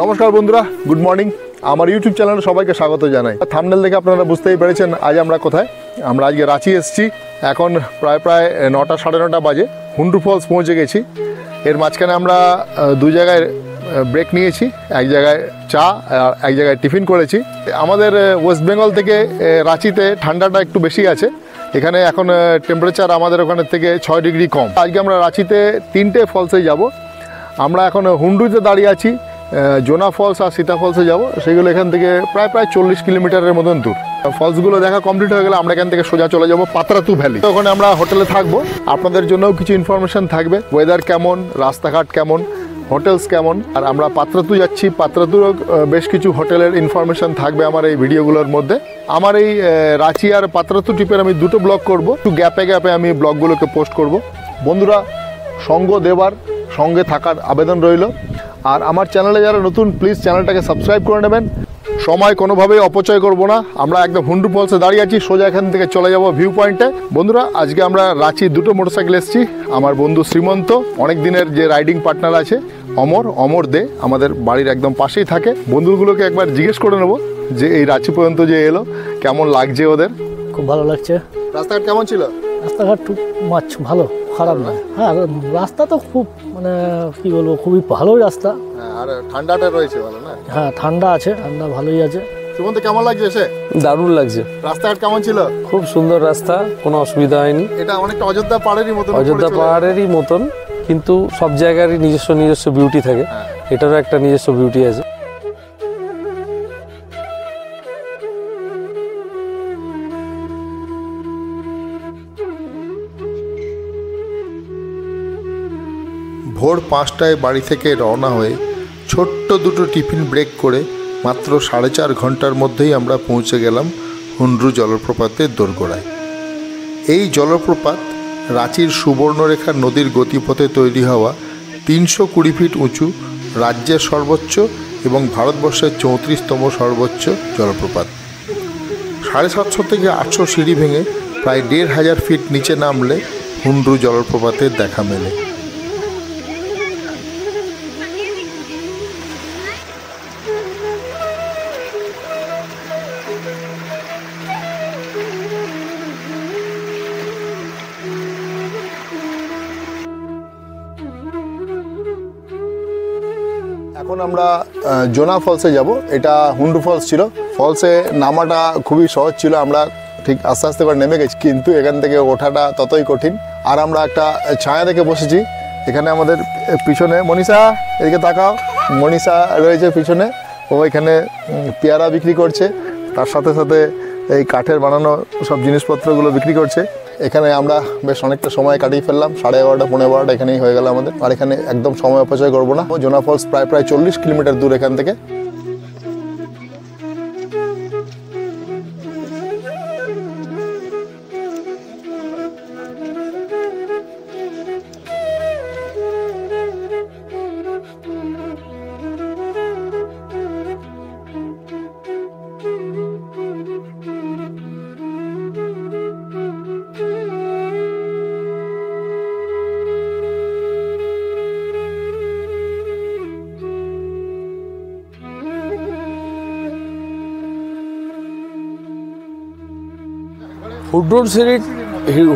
নমস্কার বন্ধুরা, good morning. আমার ইউটিউব চ্যানেলে সবাইকে স্বাগত জানাই। থাম্বনেল দেখে আপনারা বুঝতেই পেরেছেন আজ আমরা কোথায়। আমরা আজকে রাঁচি এসেছি। এখন প্রায় 9টা সাড়ে 9টা বাজে। হুন্ডু ফলস পৌঁছে গেছি। এর মাঝখানে আমরা দু জায়গায় ব্রেক নিয়েছি, এক জায়গায় চা আর এক জায়গায় টিফিন করেছি। আমাদের ওয়েস্ট বেঙ্গল থেকে রাঁচিতে ঠান্ডাটা একটু বেশি আছে। এখানে এখন টেম্পারেচার আমাদের ওখানের থেকে 6 ডিগ্রি কম। আজকে আমরা রাঁচিতে 3টে ফলসে যাব। আমরা এখন হুন্ডুতে দাঁড়িয়ে আছি। জোনা ফলস আর সীতা ফলসে যাব। সেগুলো এখান থেকে প্রায় 40 কিলোমিটারের মতন দূর। ফলসগুলো দেখা কমপ্লিট হয়ে গেলে আমরা এখান থেকে সোজা চলে যাব পাতরাতু ভ্যালি। ওখানে আমরা হোটেলে থাকবো। আপনাদের জন্যও কিছু ইনফরমেশন থাকবে, ওয়েদার কেমন, রাস্তাঘাট কেমন, হোটেলস কেমন। আর আমরা পাতরাতু যাচ্ছি। পাতরাতুর বেশ কিছু হোটেলের ইনফরমেশন থাকবে আমার এই ভিডিওগুলোর মধ্যে। আমার এই রাঁচি আর পাতরাতু ট্রিপের আমি দুটো ব্লগ করব। একটু গ্যাপে গ্যাপে আমি ব্লগগুলোকে পোস্ট করব। বন্ধুরা, সঙ্গ দেবার সঙ্গে থাকার আবেদন রইল। আর আমার চ্যানেলে যারা নতুন, প্লিজ চ্যানেলটাকে সাবস্ক্রাইব করে নেবেন। সময় কোনোভাবেই অপচয় করব না। আমরা একদম হুন্ডু ফলসে দাঁড়িয়ে আছি, সোজা এখান থেকে চলে যাব ভিউ পয়েন্টে। বন্ধুরা, আজকে আমরা রাঁচি দুটো মোটরসাইকেল এসেছি। আমার বন্ধু শ্রীমন্ত, অনেক দিনের যে রাইডিং পার্টনার আছে অমর দে, আমাদের বাড়ির একদম পাশেই থাকে। বন্ধুগুলোকে একবার জিজ্ঞেস করে নেব যে এই রাঁচি পর্যন্ত যে এলো কেমন লাগছে ওদের। খুব ভালো লাগছে। রাস্তাঘাট কেমন ছিল? রাস্তাঘাট খুব ভালো, খারাপ নয়। হ্যাঁ, রাস্তা তো খুব কি বলবো, খুবই ভালোই রাস্তা। আর ঠান্ডাটা রয়েছে ভালো না? হ্যাঁ, ঠান্ডা আছে, ঠান্ডা ভালোই আছে। শ্রীমন্ত, কেমন লাগছে এসে? দারুণ লাগছে। রাস্তাঘাট কেমন ছিল? খুব সুন্দর রাস্তা, কোনো অসুবিধা হয়নি। এটা অনেকটা অযোধ্যা পাহাড়েরই মতন। অযোধ্যা পাহাড়েরই মতন, কিন্তু সব জায়গারই নিজস্ব বিউটি থাকে। এটারও একটা নিজস্ব বিউটি আছে। ভোর 5টায় বাড়ি থেকে রওনা হয়ে ছোট্ট দুটো টিফিন ব্রেক করে মাত্র 4.5 ঘন্টার মধ্যেই আমরা পৌঁছে গেলাম হুন্ডু জলপ্রপাতের দোরগোড়ায়। এই জলপ্রপাত রাঁচির সুবর্ণরেখা নদীর গতিপথে তৈরি হওয়া 320 ফিট উঁচু, রাজ্যের সর্বোচ্চ এবং ভারতবর্ষের 34তম সর্বোচ্চ জলপ্রপাত। 750 থেকে 800 সিঁড়ি ভেঙে প্রায় 1500 ফিট নিচে নামলে হুন্ডু জলপ্রপাতের দেখা মেলে। এখন আমরা জোনা ফলসে যাব। এটা হুন্ডু ফলস ছিল। ফলসে নামাটা খুবই সহজ ছিল, আমরা ঠিক আস্তে আস্তে করে নেমে গেছি, কিন্তু এখান থেকে ওঠাটা ততই কঠিন। আর আমরা একটা ছায়া দেখে বসেছি। এখানে আমাদের পিছনে মনীষা, এদিকে তাকাও, মনীষা রয়েছে পিছনে। ও এখানে পেয়ারা বিক্রি করছে, তার সাথে সাথে এই কাঠের বানানো সব জিনিসপত্রগুলো বিক্রি করছে। এখানে আমরা বেশ অনেকটা সময় কাটিয়ে ফেললাম। 11:30 পৌনে 12টা এখানেই হয়ে গেল আমাদের। আর এখানে একদম সময় অপচয় করবো না। জোনা ফলস প্রায় 40 কিলোমিটার দূর এখান থেকে।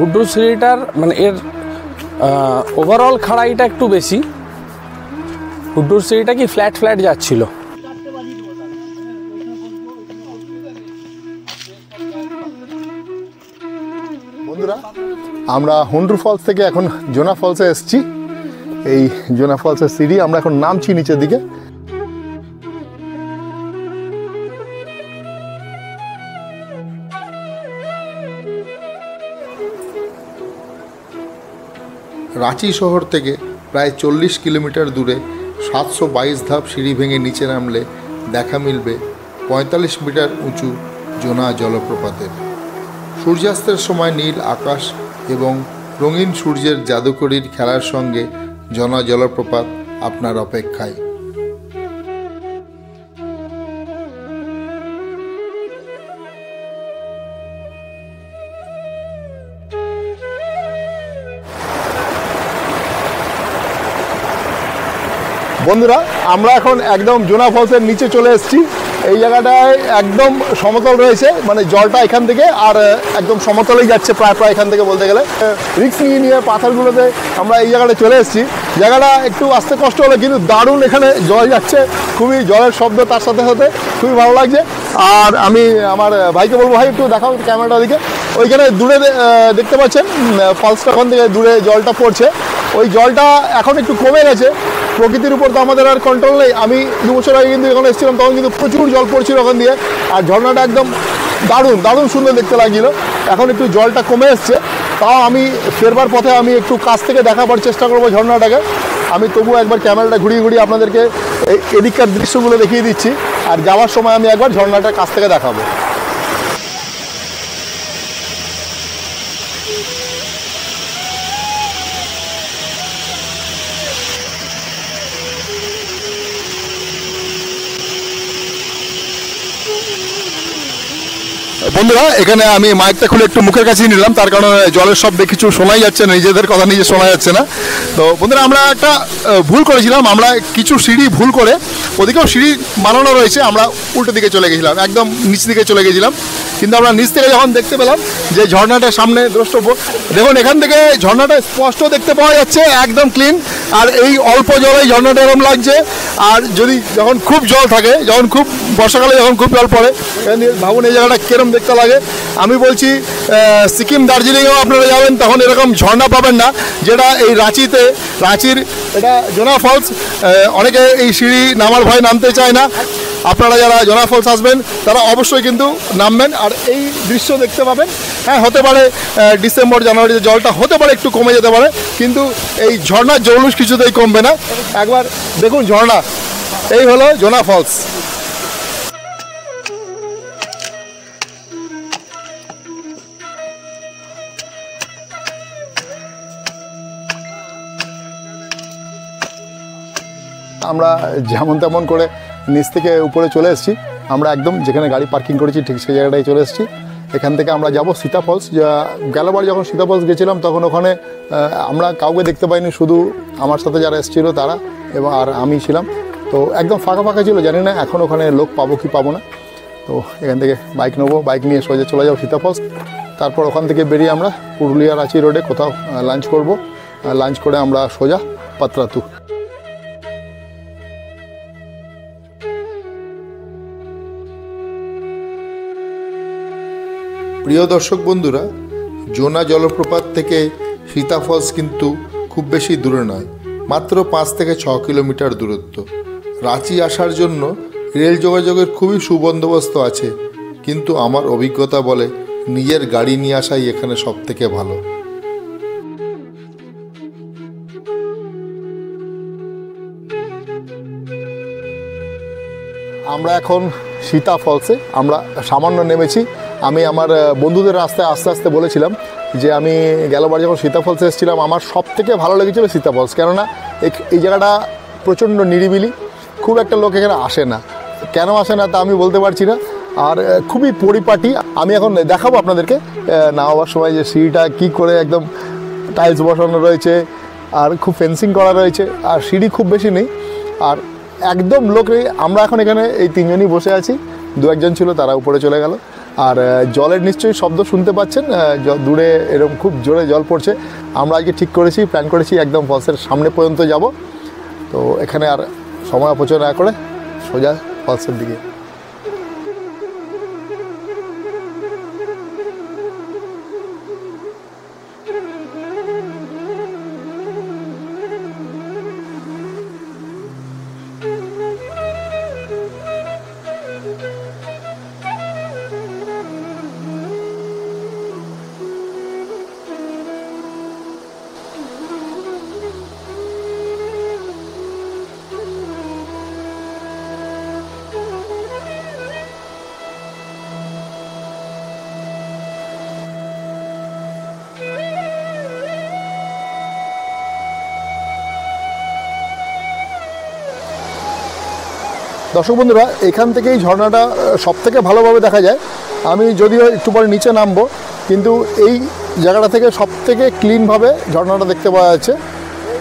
হুড্ডুর সিঁড়িটার মানে এর ওভারঅল খাড়াইটা একটু বেশি। হুড্ডুর সিঁড়িটা কি ফ্ল্যাট যাচ্ছিল। বন্ধুরা, আমরা হুন্ডু ফলস থেকে এখন জোনা ফলসে এসেছি। এই জোনা ফলসের সিঁড়ি আমরা এখন নামছি নিচের দিকে। রাঁচি শহর থেকে প্রায় 40 কিলোমিটার দূরে 722 ধাপ সিঁড়ি ভেঙে নিচে নামলে দেখা মিলবে 45 মিটার উঁচু জোনা জলপ্রপাতের। সূর্যাস্তের সময় নীল আকাশ এবং রঙিন সূর্যের জাদুকরীর খেলার সঙ্গে জোনা জলপ্রপাত আপনার অপেক্ষায়। বন্ধুরা আমরা এখন একদম জোনা ফলসের নিচে চলে এসেছি। এই জায়গাটায় একদম সমতল রয়েছে, মানে জলটা এখান থেকে আর একদম সমতলেই যাচ্ছে প্রায় এখান থেকে বলতে গেলে। রিস্ক নিয়ে পাথরগুলোতে আমরা এই জায়গাটা চলে এসেছি। জায়গাটা একটু আসতে কষ্ট হলো, কিন্তু দারুণ এখানে জল যাচ্ছে, খুবই জলের শব্দ তার সাথে সাথে খুবই ভালো লাগছে। আর আমি আমার ভাইকে বলবো, ভাই একটু দেখাও ক্যামেরাটা দিকে। ওইখানে দূরে দেখতে পাচ্ছেন ফলসটা, ওখান থেকে দূরে জলটা পড়ছে। ওই জলটা এখন একটু কমে গেছে, প্রকৃতির উপর তো আমাদের আর কন্ট্রোল নেই। আমি 2 বছর আগে কিন্তু এখানে এসেছিলাম, তখন কিন্তু প্রচুর জল পড়ছিল ওখান দিয়ে, আর ঝর্ণাটা একদম দারুণ সুন্দর দেখতে লাগছিল। এখন একটু জলটা কমে এসছে, তাও আমি ফেরবার পথে আমি একটু কাছ থেকে দেখাবার চেষ্টা করবো ঝর্ণাটাকে। আমি তবুও একবার ক্যামেরাটা ঘুরিয়ে আপনাদেরকে এদিককার দৃশ্যগুলো দেখিয়ে দিচ্ছি, আর যাওয়ার সময় আমি একবার ঝর্ণাটার কাছ থেকে দেখাবো। বন্ধুরা এখানে আমি মাইকটা খুলে একটু মুখের কাছে নিলাম, তার কারণে জলের শব্দ কিছু শোনাই যাচ্ছে না, নিজেদের কথা নিজে শোনা যাচ্ছে না। তো বন্ধুরা আমরা একটা ভুল করেছিলাম, আমরা কিছু সিঁড়ি ভুল করে, ওদিকেও সিঁড়ি বানানো রয়েছে, আমরা উল্টো দিকে চলে গেছিলাম, একদম নিচ দিকে চলে গেছিলাম। কিন্তু আমরা নিচ থেকে যখন দেখতে পেলাম যে ঝর্ণাটার সামনে দ্রষ্টব্য, দেখুন এখান থেকে ঝর্ণাটা স্পষ্ট দেখতে পাওয়া যাচ্ছে, একদম ক্লিন। আর এই অল্প জলে ঝর্ণাটা এরকম লাগছে। আর যদি যখন খুব জল থাকে, যখন খুব বর্ষাকালে যখন খুব জল পড়ে, ভাবুন এই জায়গাটা কিরম দেখতে লাগে। আমি বলছি সিকিম দার্জিলিংয়েও আপনারা যাবেন তখন এরকম ঝর্ণা পাবেন না, যেটা এই রাঁচির এটা জোনা ফলস। অনেকে এই সিঁড়ি নামার ভয় নামতে চায় না। আপনারা যারা জোনা ফলস আসবেন তারা অবশ্যই কিন্তু নামবেন, আর এই দৃশ্য দেখতে পাবেন। হ্যাঁ, হতে পারে ডিসেম্বর জানুয়ারিতে জলটা হতে পারে একটু কমে যেতে পারে, কিন্তু এই ঝর্ণার জৌলুস কিছুতেই কমবে না। একবার দেখুন ঝর্ণা, এই হলো জোনা ফলস। আমরা যেমন তেমন করে নিচ থেকে উপরে চলে এসেছি। আমরা একদম যেখানে গাড়ি পার্কিং করেছি ঠিক সেই জায়গাটায় চলে এসেছি। এখান থেকে আমরা যাব সীতা ফলস। গেলবার যখন সীতা ফলস গেছিলাম তখন ওখানে আমরা কাউকে দেখতে পাইনি, শুধু আমার সাথে যারা এসেছিলো তারা এবং আর আমি ছিলাম। তো একদম ফাঁকা ছিল, জানি না এখন ওখানে লোক পাবো কি পাবো না। তো এখান থেকে বাইক নেবো, বাইক নিয়ে সোজা চলে যাবো সীতা ফলস। তারপর ওখান থেকে বেরিয়ে আমরা পুরুলিয়া রাঁচি রোডে কোথাও লাঞ্চ করব। লাঞ্চ করে আমরা সোজা পাত্রাতু। প্রিয় দর্শক বন্ধুরা, জোনা জলপ্রপাত থেকে সীতা ফলস কিন্তু খুব বেশি দূরে নয়, মাত্র 5 থেকে 6 কিলোমিটার দূরত্ব। রাঁচি আসার জন্য রেল যোগাযোগের খুবই সুবন্দোবস্ত আছে, কিন্তু আমার অভিজ্ঞতা বলে নিজের গাড়ি নিয়ে আসাই এখানে সব থেকে ভালো। আমরা এখন সীতা ফলসে আমরা সামান্য নেমেছি। আমি আমার বন্ধুদের রাস্তায় আস্তে আস্তে বলেছিলাম যে আমি গেলবার যখন সীতা ফলসে এসেছিলাম আমার সব থেকে ভালো লেগেছিলো সীতা ফলস, কেননা এই জায়গাটা প্রচণ্ড নিরিবিলি, খুব একটা লোক এখানে আসে না। কেন আসে না তা আমি বলতে পারছি না, আর খুবই পরিপাটি। আমি এখন দেখাবো আপনাদেরকে নামাবার সময় যে সিঁড়িটা কী করে একদম টাইলস বসানো রয়েছে, আর খুব ফেন্সিং করা রয়েছে, আর সিঁড়ি খুব বেশি নেই, আর একদম লোক নেই। আমরা এখন এখানে এই 3 জনই বসে আছি, 2-1 জন ছিল তারা উপরে চলে গেল। আর জলের নিশ্চয়ই শব্দ শুনতে পাচ্ছেন, দূরে এরকম খুব জোরে জল পড়ছে। আমরা আজকে ঠিক করেছি, প্ল্যান করেছি একদম ফলসের সামনে পর্যন্ত যাব। তো এখানে আর সময় অপচয় না করে সোজা ফলসের দিকে। দর্শক বন্ধুরা, এখান থেকেই ঝর্ণাটা সব থেকে ভালোভাবে দেখা যায়। আমি যদিও একটু পরে নিচে নামবো, কিন্তু এই জায়গাটা থেকে সব থেকে ক্লিনভাবে ঝর্ণাটা দেখতে পাওয়া যাচ্ছে।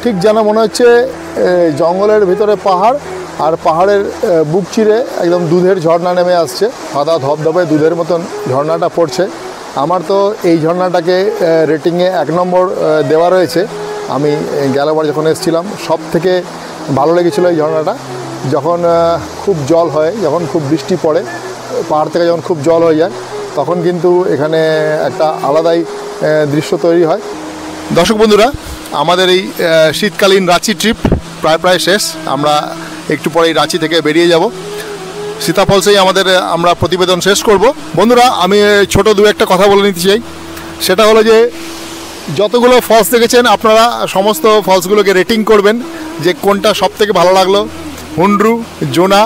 ঠিক যেন মনে হচ্ছে জঙ্গলের ভিতরে পাহাড়, আর পাহাড়ের বুক চিরে একদম দুধের ঝর্ণা নেমে আসছে, সাদা ধবধবে দুধের মতন ঝর্ণাটা পড়ছে। আমার তো এই ঝর্ণাটাকে রেটিংয়ে 1 নম্বর দেওয়া রয়েছে। আমি গেলবার যখন এসেছিলাম সব থেকে ভালো লেগেছিলো এই ঝর্ণাটা। যখন খুব জল হয়, যখন খুব বৃষ্টি পড়ে, পাহাড় থেকে যখন খুব জল হয়ে যায়, তখন কিন্তু এখানে একটা আলাদাই দৃশ্য তৈরি হয়। দর্শক বন্ধুরা, আমাদের এই শীতকালীন রাঁচি ট্রিপ প্রায় শেষ। আমরা একটু পরেই রাঁচি থেকে বেরিয়ে যাব। সীতা ফলসেই আমরা প্রতিবেদন শেষ করব। বন্ধুরা, আমি ছোট দু একটা কথা বলে নিতে চাই। সেটা হলো যে যতগুলো ফলস দেখেছেন আপনারা সমস্ত ফলসগুলোকে রেটিং করবেন যে কোনটা সব থেকে ভালো লাগলো। হুন্ড্রু, জোনা,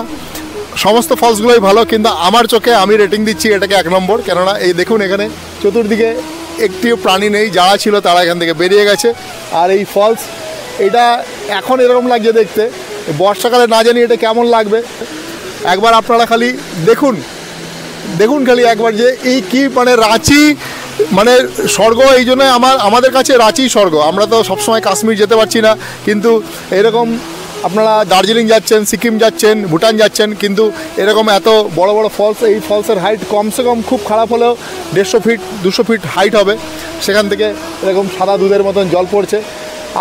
সমস্ত ফলসগুলোই ভালো, কিন্তু আমার চোখে আমি রেটিং দিচ্ছি এটাকে 1 নম্বর। কেননা এই দেখুন, এখানে চতুর্দিকে একটিও প্রাণী নেই, যারা ছিল তারা এখান থেকে বেরিয়ে গেছে। আর এই ফলস, এটা এখন এরকম লাগছে দেখতে, বর্ষাকালে না জানি এটা কেমন লাগবে। একবার আপনারা খালি দেখুন খালি একবার যে এই কি মানে রাঁচি মানে স্বর্গ। এই জন্য আমাদের কাছে রাঁচি স্বর্গ। আমরা তো সবসময় কাশ্মীর যেতে পারছি না, কিন্তু এরকম আপনারা দার্জিলিং যাচ্ছেন, সিকিম যাচ্ছেন, ভুটান যাচ্ছেন, কিন্তু এরকম এত বড় বড় ফলস, এই ফলসের হাইট কমসে কম খুব খারাপ হলেও 150 ফিট 200 ফিট হাইট হবে। সেখান থেকে এরকম সাদা দুধের মতন জল পড়ছে।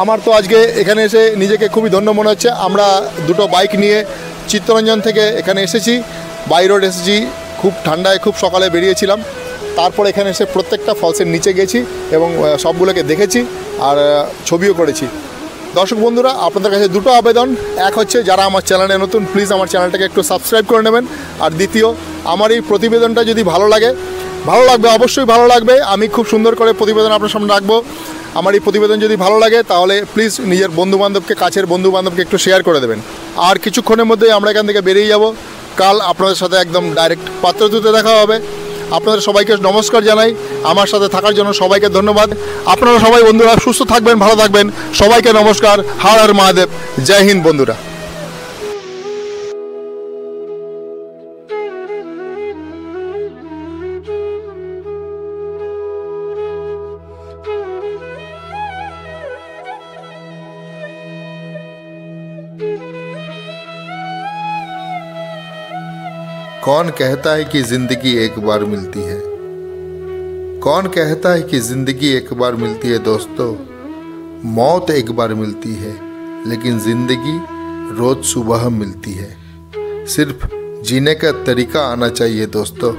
আমার তো আজকে এখানে এসে নিজেকে খুবই ধন্য মনে হচ্ছে। আমরা দুটো বাইক নিয়ে চিত্তরঞ্জন থেকে এখানে এসেছি, বাই রোড এসেছি। খুব ঠান্ডায় খুব সকালে বেরিয়েছিলাম, তারপর এখানে এসে প্রত্যেকটা ফলসের নিচে গেছি এবং সবগুলোকে দেখেছি আর ছবিও করেছি। দর্শক বন্ধুরা, আপনাদের কাছে দুটো আবেদন। এক হচ্ছে, যারা আমার চ্যানেলে নতুন, প্লিজ আমার চ্যানেলটাকে একটু সাবস্ক্রাইব করে নেবেন। আর দ্বিতীয়, আমার এই প্রতিবেদনটা যদি ভালো লাগবে, অবশ্যই ভালো লাগবে। আমি খুব সুন্দর করে প্রতিবেদন আপনার সামনে রাখবো। আমার এই প্রতিবেদন যদি ভালো লাগে তাহলে প্লিজ নিজের বন্ধুবান্ধবকে, কাছের বন্ধুবান্ধবকে একটু শেয়ার করে দেবেন। আর কিছুক্ষণের মধ্যেই আমরা এখান থেকে বেরিয়ে যাব। কাল আপনাদের সাথে একদম ডাইরেক্ট পাত্রতুতে দেখা হবে। আপনাদের সবাইকে নমস্কার জানাই। আমার সাথে থাকার জন্য সবাইকে ধন্যবাদ। আপনারা সবাই বন্ধুরা সুস্থ থাকবেন, ভালো থাকবেন। সবাইকে নমস্কার। হর হর মহাদেব। জয় হিন্দ বন্ধুরা। कौन कहता है कि जिंदगी एक बार मिलती है? कौन कहता है कि जिंदगी एक बार मिलती है? दोस्तों, मौत एक बार मिलती है, लेकिन जिंदगी रोज सुबह मिलती है। सिर्फ जीने का तरीका आना चाहिए दोस्तों।